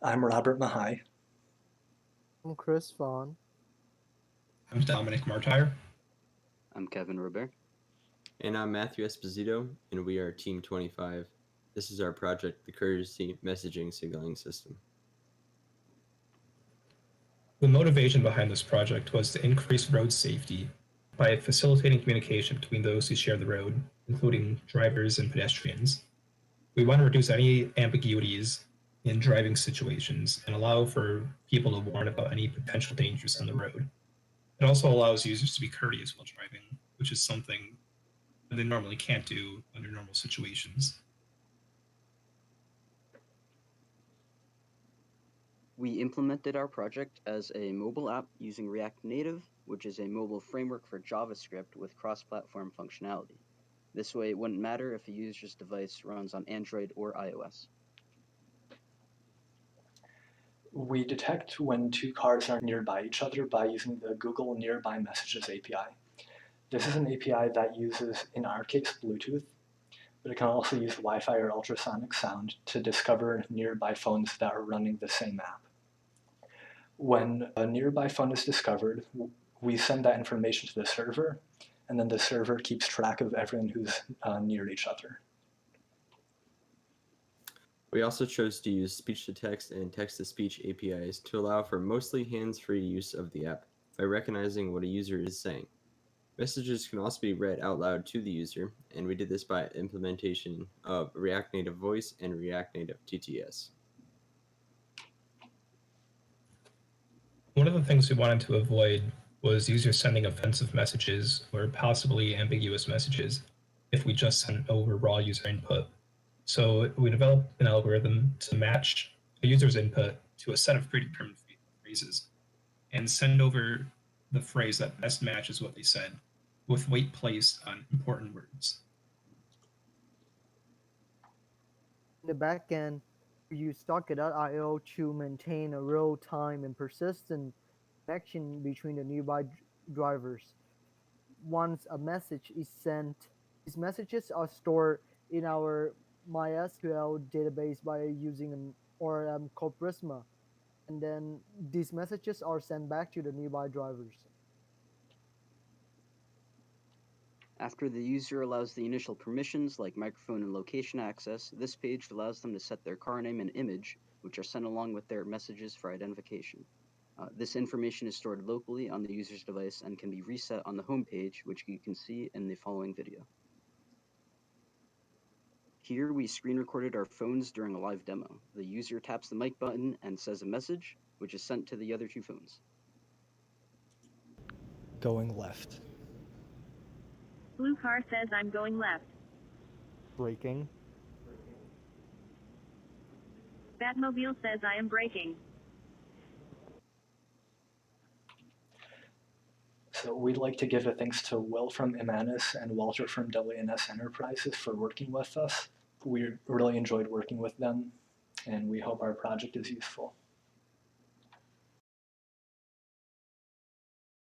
I'm Robert Mahai. I'm Chris Vaughn. I'm Dominic Martyr. I'm Kevin Robert. And I'm Matthew Esposito, and we are Team 25. This is our project, the Courtesy Messaging Signaling System. The motivation behind this project was to increase road safety by facilitating communication between those who share the road, including drivers and pedestrians. We want to reduce any ambiguities in driving situations and allow for people to warn about any potential dangers on the road. It also allows users to be courteous while driving, which is something that they normally can't do under normal situations. We implemented our project as a mobile app using React Native, which is a mobile framework for JavaScript with cross-platform functionality. This way, it wouldn't matter if a user's device runs on Android or iOS. We detect when two cars are nearby each other by using the Google Nearby Messages API. This is an API that uses, in our case, Bluetooth, but it can also use Wi-Fi or ultrasonic sound to discover nearby phones that are running the same app. When a nearby phone is discovered, we send that information to the server, and then the server keeps track of everyone who's near each other. We also chose to use speech-to-text and text-to-speech APIs to allow for mostly hands-free use of the app by recognizing what a user is saying. Messages can also be read out loud to the user, and we did this by implementation of React Native Voice and React Native TTS. One of the things we wanted to avoid was users sending offensive messages or possibly ambiguous messages if we just sent over raw user input. So we developed an algorithm to match a user's input to a set of predetermined phrases and send over the phrase that best matches what they said with weight placed on important words. In the backend, we use Docker.io to maintain a real-time and persistent connection between the nearby drivers. Once a message is sent, these messages are stored in our MySQL database by using an ORM called Prisma, and then these messages are sent back to the nearby drivers. After the user allows the initial permissions like microphone and location access, this page allows them to set their car name and image, which are sent along with their messages for identification. This information is stored locally on the user's device and can be reset on the home page, which you can see in the following video. Here we screen recorded our phones during a live demo. The user taps the mic button and says a message, which is sent to the other two phones. Going left. Blue car says I'm going left. Braking. Batmobile says I am braking. So we'd like to give a thanks to Will from Imanis and Walter from WNS Enterprises for working with us. We really enjoyed working with them, and we hope our project is useful.